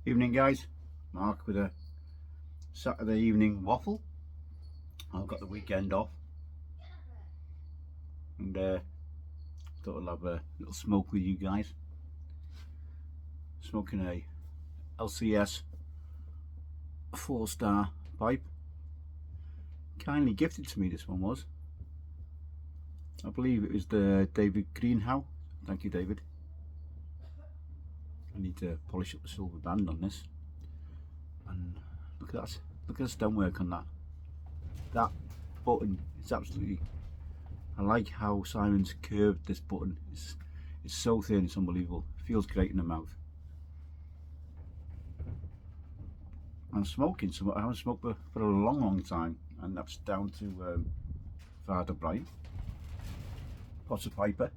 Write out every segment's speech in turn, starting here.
Evening guys, Mark with a Saturday evening waffle. I've got the weekend off and thought I'll have a little smoke with you guys. Smoking a LCS 4-star pipe. Kindly gifted to me, this one was. I believe it was the David Greenhow. Thank you, David. I need to polish up the silver band on this. And look at that. Look at the stonework on that. That button is absolutely... I like how Simon's curved this button. It's so thin, it's unbelievable. It feels great in the mouth. I'm smoking some. I haven't smoked for a long time, and that's down to Father Brian, Potter Piper.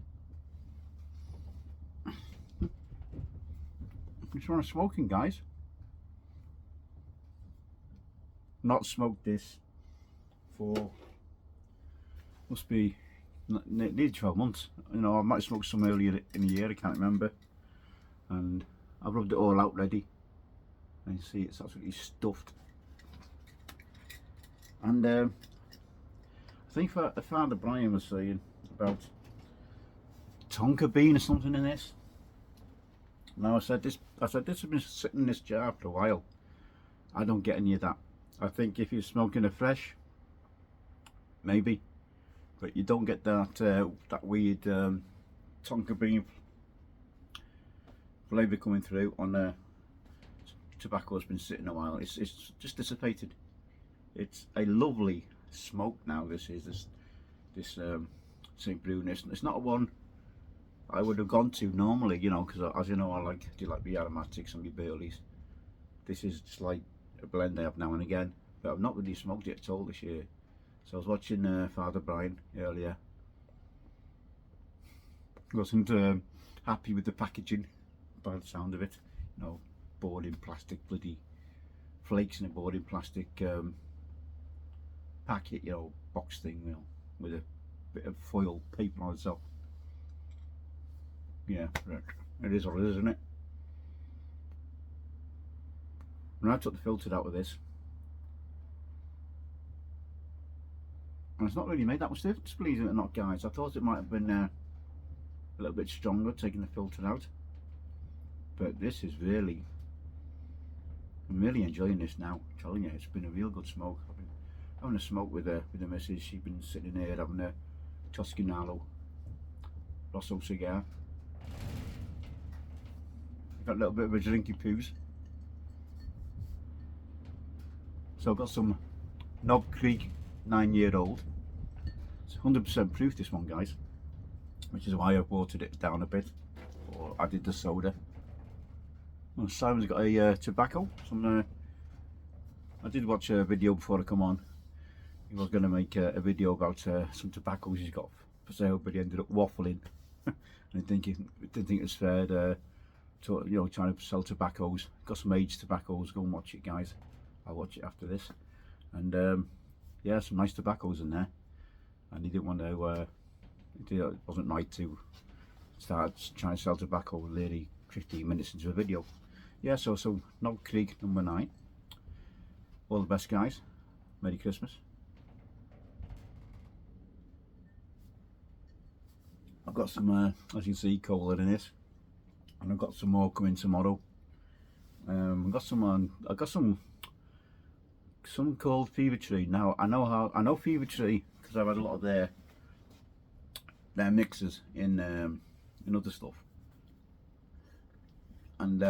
Just want to smoking, guys. Not smoked this for must be nearly 12 months. You know, I might have smoked some earlier in the year. I can't remember. And I've rubbed it all out ready. And you see, it's absolutely stuffed. And I think Father Brian was saying about tonka bean or something in this. Now I said this has been sitting in this jar for a while. I don't get any of that. I think if you're smoking a fresh, maybe, but you don't get that that weird tonka bean flavour coming through on tobacco that's been sitting a while. It's just dissipated. It's a lovely smoke now. This St. Brunis. It's not one I would have gone to normally, you know, because as you know, I do like the aromatics and the Baileys. This is just like a blend I have now and again, but I've not really smoked it at all this year. So I was watching Father Brian earlier. Wasn't happy with the packaging by the sound of it. You know, board in plastic, bloody flakes in a board in plastic packet, you know, box thing, you know, with a bit of foil paper on itself. Yeah, it is what it is, isn't it? When I took the filter out of this, and it's not really made that much difference, believe it or not, guys. I thought it might have been a little bit stronger taking the filter out, but this is really, I'm really enjoying this now. I'm telling you, it's been a real good smoke. I've been having a smoke with the missus. She's been sitting here having a Toscanalo Rosso cigar. Got a little bit of a drinky poos. So I've got some Knob Creek 9-year-old. It's 100% proof, this one, guys, which is why I've watered it down a bit, or added the soda. Well, Simon's got a tobacco. I did watch a video before I come on. He was going to make a video about some tobaccos he's got for sale, but he ended up waffling. And I didn't think it was fair to, you know, trying to sell tobaccos. Got some aged tobaccos. Go and watch it, guys. I'll watch it after this. And yeah, some nice tobaccos in there. And he didn't want to. It wasn't right to start trying to sell tobacco nearly 15 minutes into a video. Yeah, so Knob Creek number 9. All the best, guys. Merry Christmas. I've got some, as you can see, cola in this, and I've got some more coming tomorrow. I've got some called Fever Tree. Now I know Fever Tree because I've had a lot of their mixes in other stuff, and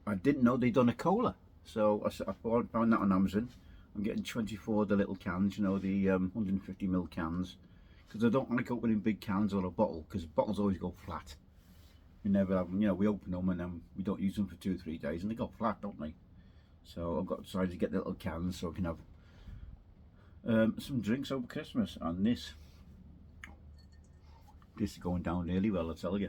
I didn't know they'd done a cola. So I found that on Amazon. I'm getting 24 of the little cans, you know, the 150ml cans. Because I don't like opening big cans or a bottle, because bottles always go flat. We never have them, you know, we open them and then we don't use them for 2 or 3 days and they go flat, don't they? So I've decided to get the little cans so I can have some drinks over Christmas. And this is going down really well, I tell you.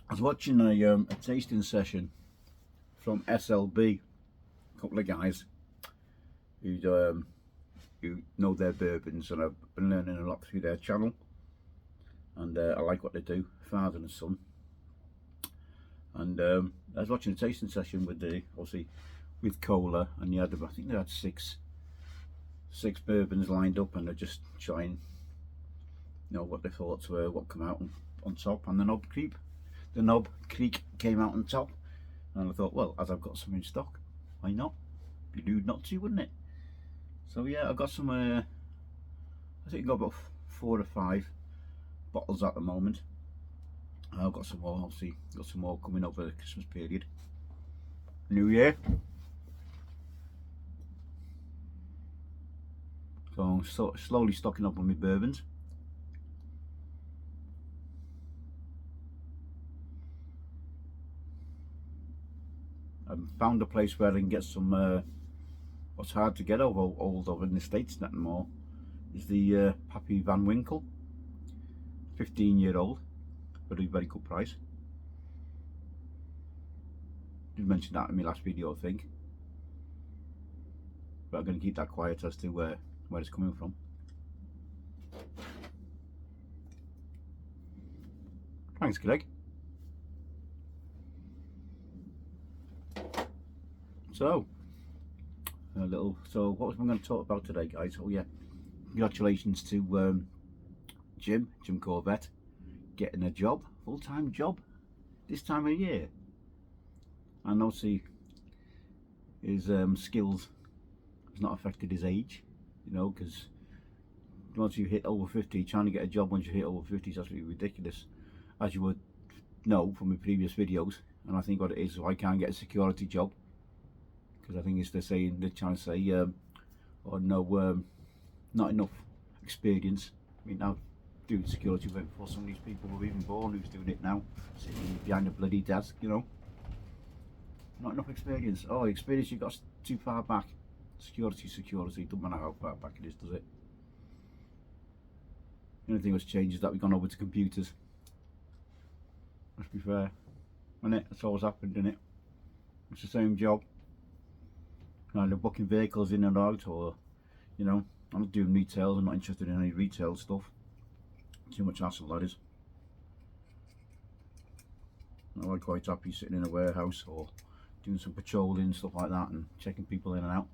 I was watching a tasting session from SLB, a couple of guys who know their bourbons, and I've been learning a lot through their channel. and I like what they do, father and son. And I was watching a tasting session with obviously with cola, and I think they had six bourbons lined up, and they're just trying, what their thoughts were, what come out on top, and the Knob Creek came out on top, and I thought, well, as I've got some in stock, why not? Be rude not to, wouldn't it? So yeah, I've got some. I think I've got about 4 or 5 bottles at the moment. I've got some more. Obviously, got some more coming over the Christmas period, New Year. So slowly stocking up on my bourbons. I've found a place where I can get some. What's hard to get over in the States not anymore is the Pappy Van Winkle, 15-year-old, very very good price. Did mention that in my last video, I think, but I'm going to keep that quiet as to where it's coming from. Thanks, Greg. So what was I going to talk about today, guys? Oh yeah, congratulations to Jim Corvette getting a job, full-time job this time of year. And obviously his skills has not affected his age, because once you hit over 50, trying to get a job once you hit over 50 is absolutely ridiculous, as you would know from my previous videos. And I think what it is, I can't get a security job, because I think it's they're trying to say, or no, not enough experience. I mean, now doing security work before some of these people were even born who's doing it now, sitting behind a bloody desk, Not enough experience. Oh, experience you got too far back. Security, doesn't matter how far back it is, does it? The only thing that's changed is that we've gone over to computers. Let's be fair, isn't it? That's always happened, isn't it? It's the same job. Either booking vehicles in and out, or, I'm not doing retail. I'm not interested in any retail stuff. Too much hassle, that is. I'm quite happy sitting in a warehouse or doing some patrolling and stuff like that, and checking people in and out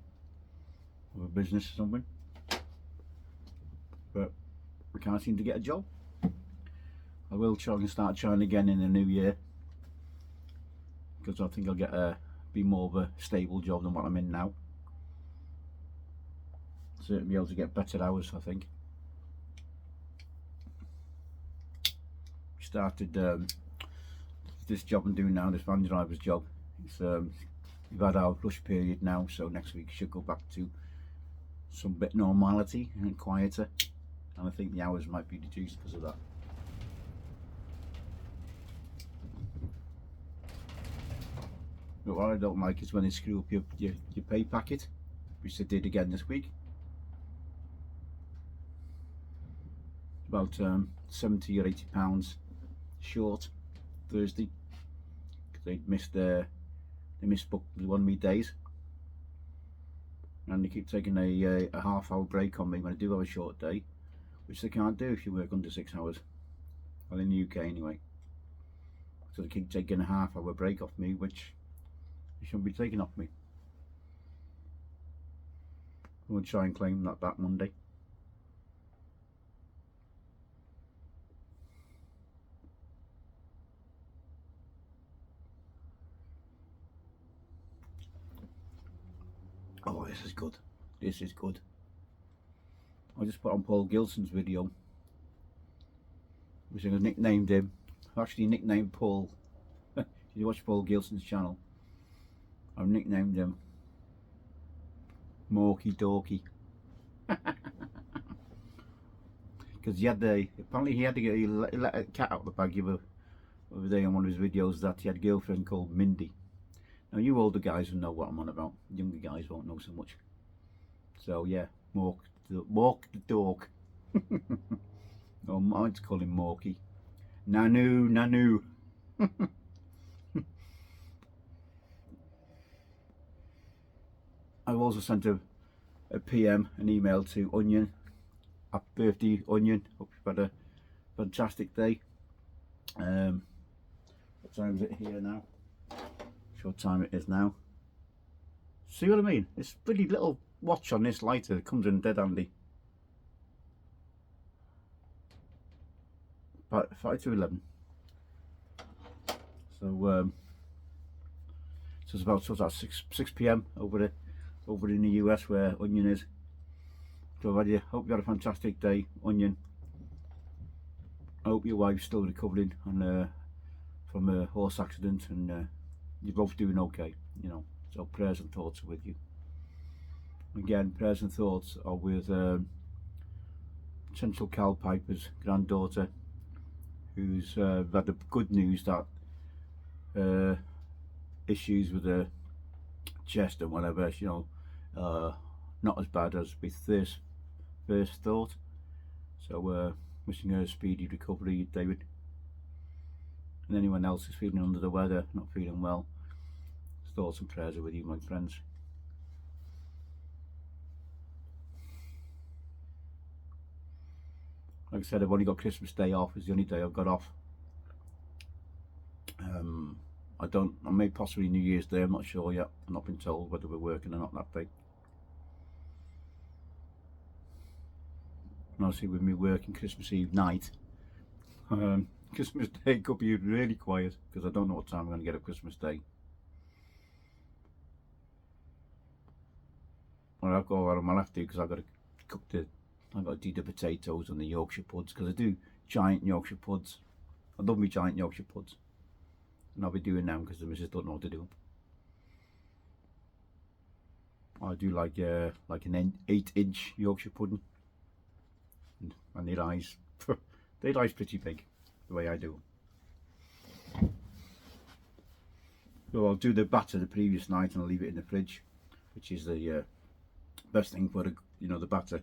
of a business or something. But we can't seem to get a job. I will try and start trying again in the new year, because I think I'll get be more of a stable job than what I'm in now. Certainly be able to get better hours, I think. Started this job I'm doing now, this van driver's job. It's we've had our rush period now, so next week should go back to some bit normality and quieter, and I think the hours might be reduced because of that. But what I don't like is when they screw up your pay packet, which they did again this week. About 70 or 80 pounds short Thursday, because they misbooked one of my days, and they keep taking a half-hour break on me when I do have a short day, which they can't do if you work under 6 hours. Well, in the UK anyway. So they keep taking a half-hour break off me, which they shouldn't be taking off me. I'm going to try and claim that back Monday. Oh, this is good. This is good. I just put on Paul Gilson's video, which I nicknamed him. I actually nicknamed Paul. If you watch Paul Gilson's channel, I've nicknamed him Morky Dorky. Because apparently he had to get, he let a cat out of the bag the other day on one of his videos, that he had a girlfriend called Mindy. Now you older guys will know what I'm on about, younger guys won't know so much. So yeah, Mork the dog. Oh, I might call him Morky. Nanu. I've also sent a PM, an email to Onion. Happy birthday, Onion. Hope you've had fantastic day. What time is it here now? What time it is now. See what I mean? This pretty little watch on this lighter comes in dead handy. About 5 to 11. So so it's about 6 p.m. over in the US where Onion is. So I hope you had a fantastic day, Onion. I hope your wife's still recovering from a horse accident, and you're both doing okay, you know. So prayers and thoughts are with you. Again, prayers and thoughts are with Central Cal Piper's granddaughter, who's had the good news that issues with her chest and whatever, you know, not as bad as we first thought. So wishing her a speedy recovery, David. And anyone else who's feeling under the weather, not feeling well, thoughts and prayers are with you, my friends. Like I said, I've only got Christmas Day off. It's the only day I've got off. I may possibly New Year's Day, I'm not sure yet. I've not been told whether we're working or not that day. And obviously with me working Christmas Eve night, Christmas Day could be really quiet because I don't know what time I'm going to get up Christmas Day. Well, I've got what I'm gonna have to do because I've got to do the potatoes and the Yorkshire puds, because I do giant Yorkshire puds. I love me giant Yorkshire puds, and I'll be doing them because the missus don't know what to do. I do like an 8-inch Yorkshire pudding, and their eyes, their eyes pretty big, the way I do them. So I'll do the batter the previous night and I'll leave it in the fridge, which is the best thing for the batter.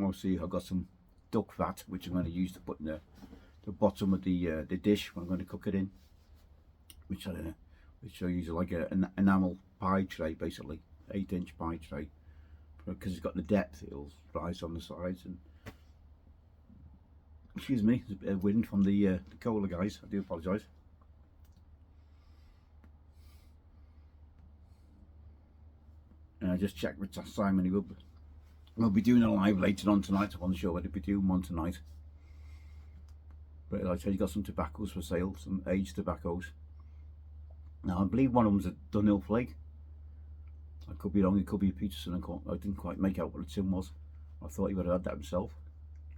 Also, I've got some duck fat which I'm going to use to put in the bottom of the dish when I'm going to cook it in, which I use like an enamel pie tray, basically 8-inch pie tray, because it's got the depth. It'll rise on the sides. And excuse me, there's a bit of wind from the cola, guys. I do apologise. And I just checked with Simon. We'll be doing a live later on tonight. I wasn't sure whether we'd be doing one tonight. But like I said, you got some tobaccos for sale, some aged tobaccos. Now I believe one of them's a Dunhill flake. I could be wrong. It could be a Peterson. I didn't quite make out what the tin was. I thought he would have had that himself.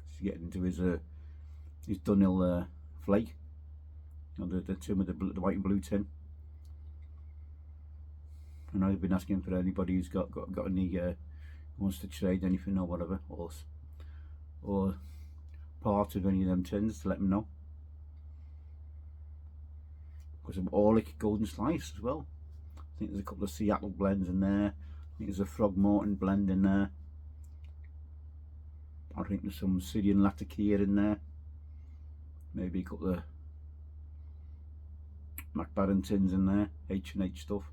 He's getting into his Dunhill flake. You know, the tin with the white and blue tin. And I've been asking for anybody who's got any wants to trade anything or whatever, or part of any of them tins, to let them know. Got some Orlick Golden Slice as well. I think there's a couple of Seattle blends in there. I think there's a Frogmorton blend in there. I think there's some Syrian Latakia in there. Maybe a couple of McBaron tins in there, H&H stuff.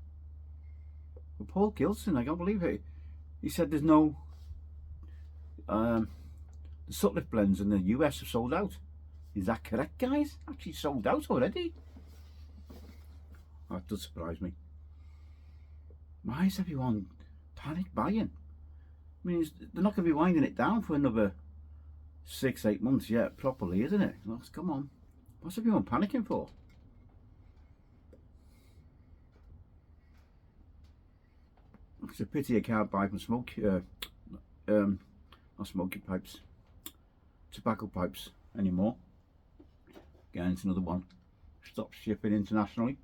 But Paul Gilson, I can't believe it. He said there's no the Sutliff blends in the US have sold out. Is that correct, guys? Actually sold out already? That does surprise me. Why is everyone panic buying? I mean, they're not going to be winding it down for another 6-8 months yet, properly, isn't it? Come on. What's everyone panicking for? It's a pity I can't buy from not smoking pipes, tobacco pipes anymore. Again, it's another one. Stop shipping internationally.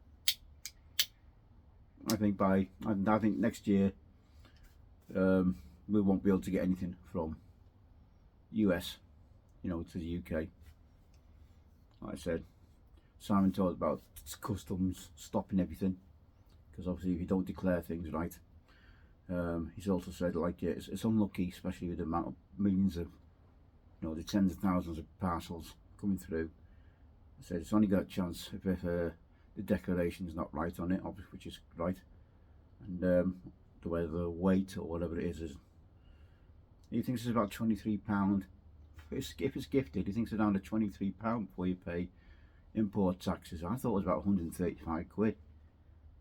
I think next year we won't be able to get anything from US, to the UK. Like I said, Simon talked about customs stopping everything, because obviously if you don't declare things right. He's also said it's unlucky, especially with the amount of millions of, the tens of thousands of parcels coming through. I said it's only got a chance if the declaration's not right on it, obviously, which is right, and whether the weight or whatever it is He thinks it's about £23. If it's gifted, he thinks it's around £23 before you pay import taxes. I thought it was about 135 quid.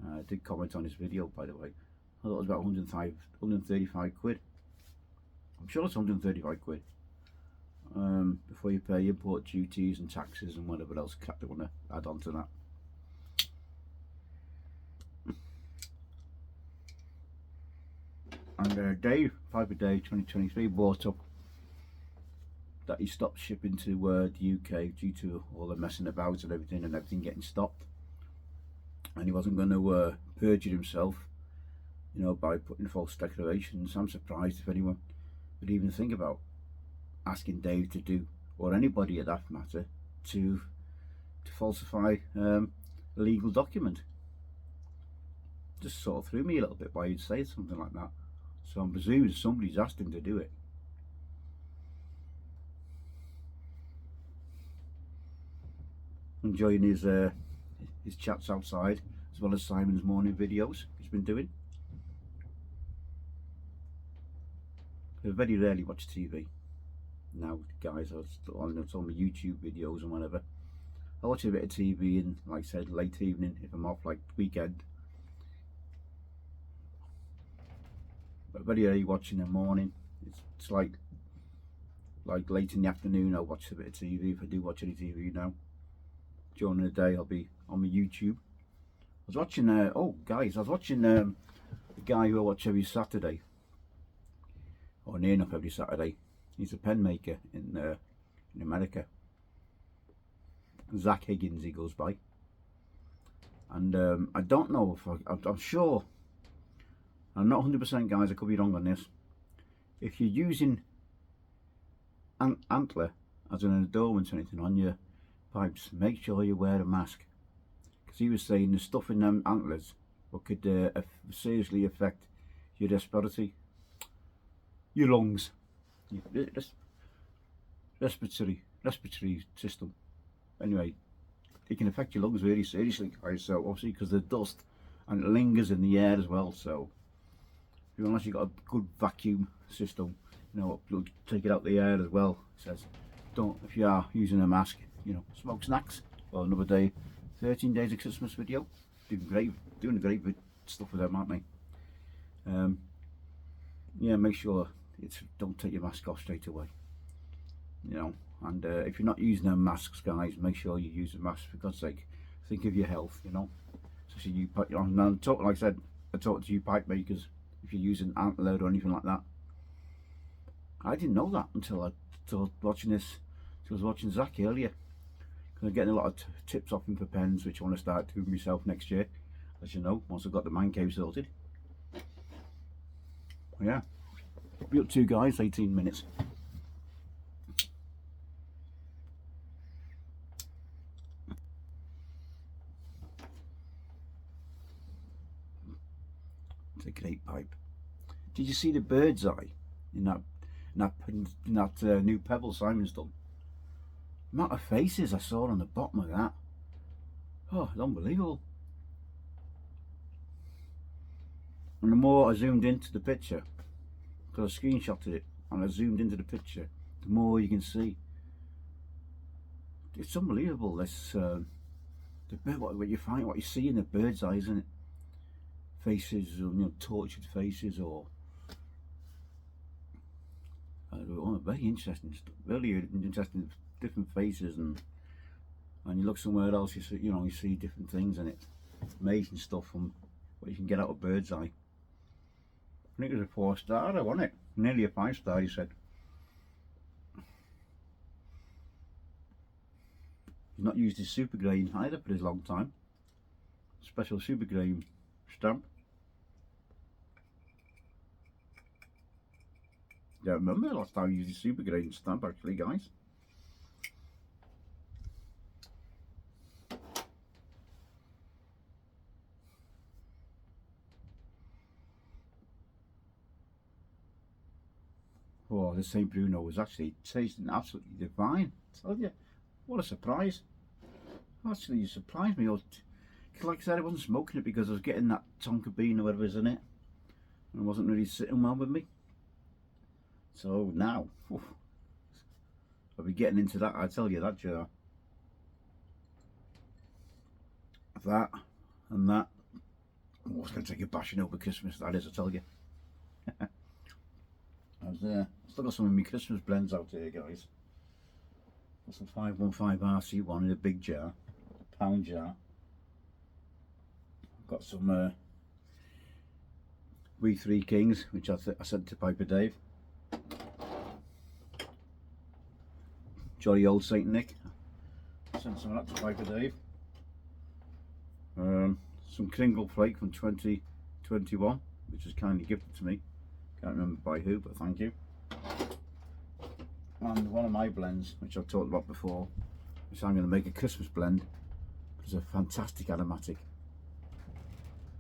I did comment on his video, by the way. I thought it was about 135 quid. I'm sure it's 135 quid. Before you pay import duties and taxes and whatever else they want to add on to that. And Dave, Fibre Day 2023, brought up that he stopped shipping to the UK due to all the messing about and everything getting stopped, and he wasn't going to perjure himself, you know, by putting false declarations. I'm surprised if anyone would even think about asking Dave to do, or anybody at that matter, to falsify a legal document. Just sort of threw me a little bit why you'd say something like that. So I'm presuming somebody's asked him to do it. Enjoying his chats outside, as well as Simon's morning videos he's been doing. I very rarely watch TV now, guys. It's on my YouTube videos and whatever. I watch a bit of TV in, like I said, late evening if I'm off, like weekend. But very early watching in the morning. It's like late in the afternoon I'll watch a bit of TV, if I do watch any TV now. During the day I'll be on my YouTube. I was watching, oh guys, I was watching the guy who I watch every Saturday, or near enough every Saturday. He's a pen maker in America. Zach Higgins he goes by. And I don't know if I'm sure, I'm not 100% guys, I could be wrong on this. If you're using antler as an adornment or anything on your pipes, make sure you wear a mask, because he was saying the stuff in them antlers could seriously affect your respiratory, your lungs, your respiratory system. Anyway, it can affect your lungs very seriously, guys. So obviously, because the dust and it lingers in the air as well. So unless you've got a good vacuum system, you know, take it out the air as well. It says don't, if you are using a mask, you know, smoke snacks. Well, another day, 13 days of Christmas video, doing great stuff with them, aren't they? Yeah, make sure don't take your mask off straight away, you know. And if you're not using them masks, guys, make sure you use a mask, for God's sake. Think of your health, you know. Especially you, like I said, I talk to you pipe makers. If you're using antler or anything like that, I didn't know that until watching this. I was watching Zach earlier, because I'm getting a lot of tips off him for pens, which I want to start doing myself next year, as you know, once I've got the man cave sorted. Yeah, what are we up to, guys? 18 minutes. It's a great pipe. Did you see the bird's eye in that new pebble Simon's done? The amount of faces I saw on the bottom of that. Oh, it's unbelievable. And the more I zoomed into the picture, because I screenshotted it and I zoomed into the picture, the more you can see. It's unbelievable. This the bird, what you see in the bird's eye, isn't it? Faces, you know, tortured faces, or very interesting stuff. Really interesting, different faces, and you look somewhere else, you see, you know, you see different things, and it's amazing stuff from what you can get out of bird's eye. I think it was a 4-star, wasn't it? Nearly a 5-star, he said. He's not used his super grain either for his long time. Special super grain stamp. Don't remember the last time I used his super grain stamp, actually, guys. Oh, the St. Bruno was actually tasting absolutely divine. I tell you, what a surprise. Actually, you surprised me. Like I said, I wasn't smoking it because I was getting that tonka bean or whatever is in it, and it wasn't really sitting well with me. So now, I'll be getting into that, I tell you, that jar. That and that. Oh, it's going to take a bashing over Christmas, that is, I tell you. I've still got some of my Christmas blends out here, guys. Got some 515 RC1 in a big jar, pound jar. Got some We Three Kings, which I sent to Piper Dave. Jolly Old Saint Nick, sent some of that to Piper Dave. Some Kringle Flake from 2021, which was kindly gifted to me. Can't remember by who, but thank you. And one of my blends, which I've talked about before, which I'm going to make a Christmas blend. It's a fantastic aromatic.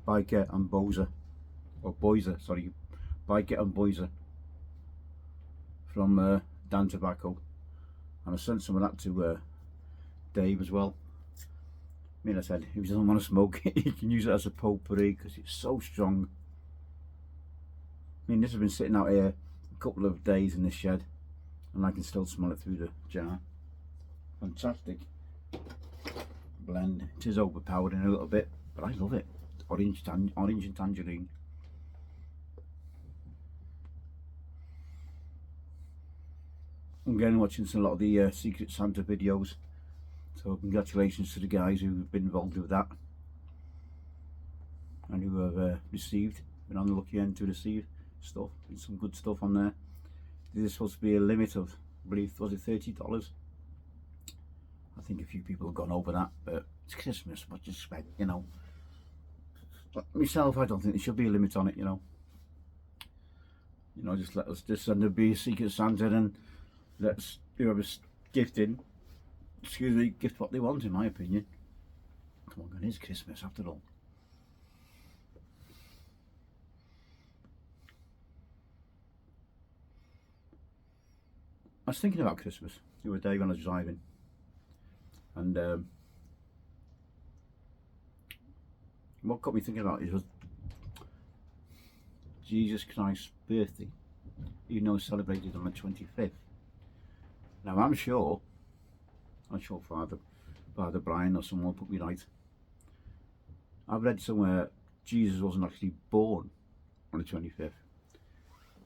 Biker and Bozer, or Boiser, sorry, Biker and Boiser from Dan Tobacco. And I sent some of that to Dave as well. I mean, I said, if he doesn't want to smoke it, he can use it as a potpourri because it's so strong. I mean, this has been sitting out here a couple of days in the shed and I can still smell it through the jar. Fantastic blend. It is overpowered in a little bit, but I love it. Orange and tangerine. I'm again watching a lot of the Secret Santa videos. So congratulations to the guys who've been involved with that and who have been on the lucky end to receive stuff. There's some good stuff on there. There's supposed to be a limit of, I believe, was it $30? I think a few people have gone over that, but it's Christmas, what do you expect, you know. But myself, I don't think there should be a limit on it, you know. You know, just let us just send there be a Secret Santa and let's whoever's gifting, excuse me, gift what they want, in my opinion. Come on, it is Christmas after all. I was thinking about Christmas the other day when I was driving, and what got me thinking about it was Jesus Christ's birthday, even though it's celebrated on the 25th. Now I'm sure Father Brian or someone put me right. I've read somewhere Jesus wasn't actually born on the 25th.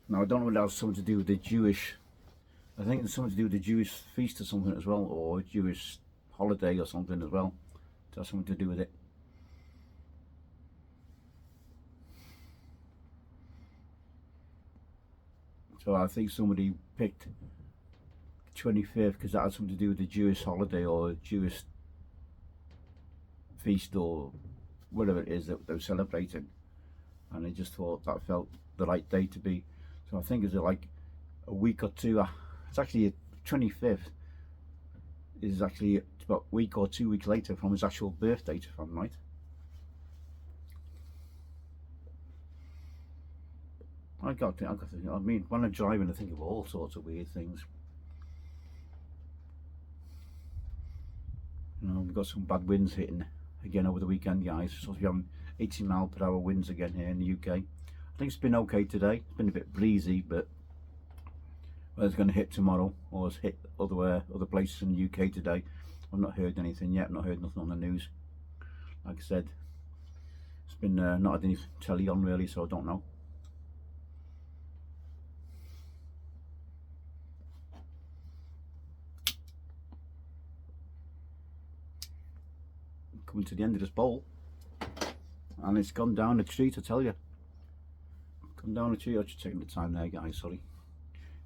Now I don't know whether that has something to do with the Jewish, I think it's something to do with the Jewish feast or something as well, or a Jewish holiday or something as well. It has something to do with it. So I think somebody picked 25th because that had something to do with the Jewish holiday or Jewish feast or whatever it is that they were celebrating, and they just thought that felt the right day to be. So I think it's like a week or two. It's actually 25th is actually about a week or 2 weeks later from his actual birth date, if I'm right. I mean, when I'm driving, I think of all sorts of weird things. You know, we've got some bad winds hitting again over the weekend, guys. So we're having 80 mph winds again here in the UK. I think it's been okay today. It's been a bit breezy, but whether it's going to hit tomorrow or it's hit other places in the UK today, I've not heard anything yet. I've not heard nothing on the news. Like I said, it's been not had any telly on really, so I don't know. Coming to the end of this bowl, and it's gone down a treat, I tell you. Come down a treat. I'm just taking the time there, guys, sorry.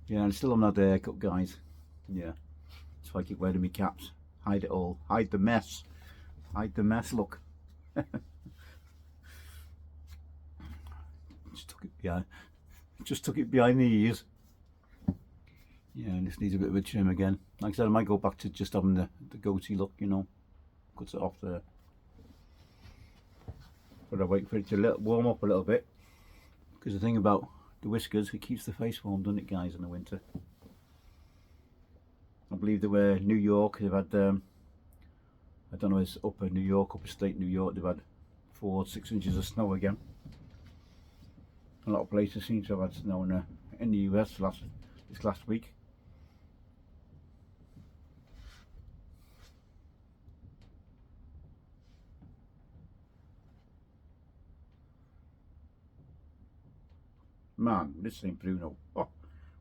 Yeah, and still I'm not a haircut, guys. Yeah, so I keep wearing my caps. Hide it all. Hide the mess. Hide the mess, look. Just took it behind the ears. Yeah, and this needs a bit of a trim again. Like I said, I might go back to just having the goatee look, you know. Cuts it off there. But I wait for it to warm up a little bit, because the thing about the whiskers, it keeps the face warm, doesn't it, guys, in the winter. I believe they were New York. They've had I don't know, it's upper New York, upper state New York. They've had 4 or 6 inches of snow again. A lot of places seem to have had snow in the US last this last week. Man, this St. Bruno, oh,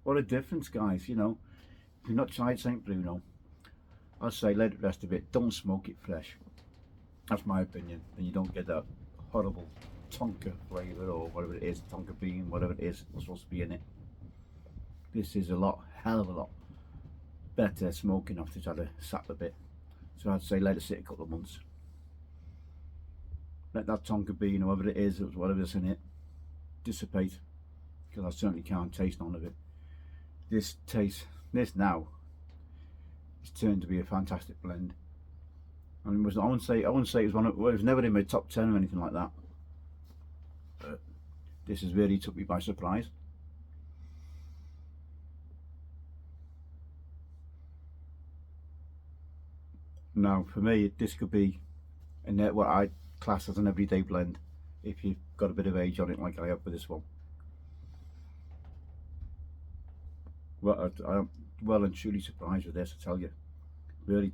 what a difference, guys. You know, if you've not tried St. Bruno, I'd say let it rest a bit. Don't smoke it fresh. That's my opinion. And you don't get that horrible tonka flavour or whatever it is, tonka bean, whatever it is that's supposed to be in it. This is a lot, hell of a lot better smoking after it's had a sat a bit. So I'd say let it sit a couple of months. Let that tonka bean or whatever it is, whatever's in it, dissipate. Because I certainly can't taste none of it. This now, it's turned to be a fantastic blend. I mean, I wouldn't say it was it was never in my top 10 or anything like that. But this has really took me by surprise. Now, for me, this could be what I class as an everyday blend if you've got a bit of age on it, like I have with this one. Well, I'm well and truly surprised with this, I tell you. Really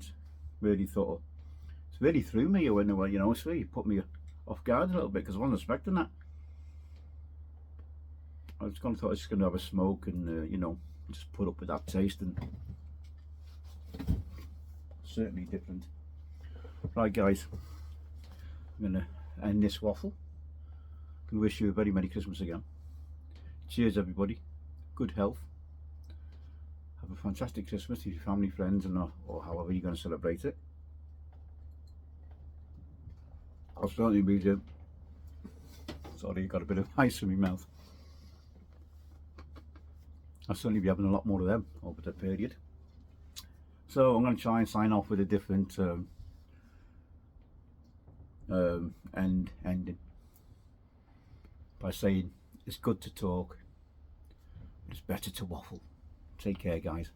thought it's really threw me when you know, it's really put me off guard a little bit because I wasn't expecting that. I was thought I was just going to have a smoke and you know, just put up with that taste, and certainly different. Right, guys, I'm going to end this waffle. I'm going to wish you a very Merry Christmas again. Cheers, everybody. Good health. Have a fantastic Christmas with your family, friends, and or however you're going to celebrate it. I'll certainly be doing. Sorry, got a bit of ice in my mouth. I'll certainly be having a lot more of them over the period. So I'm going to try and sign off with a different ending by saying it's good to talk, but it's better to waffle. Take care, guys.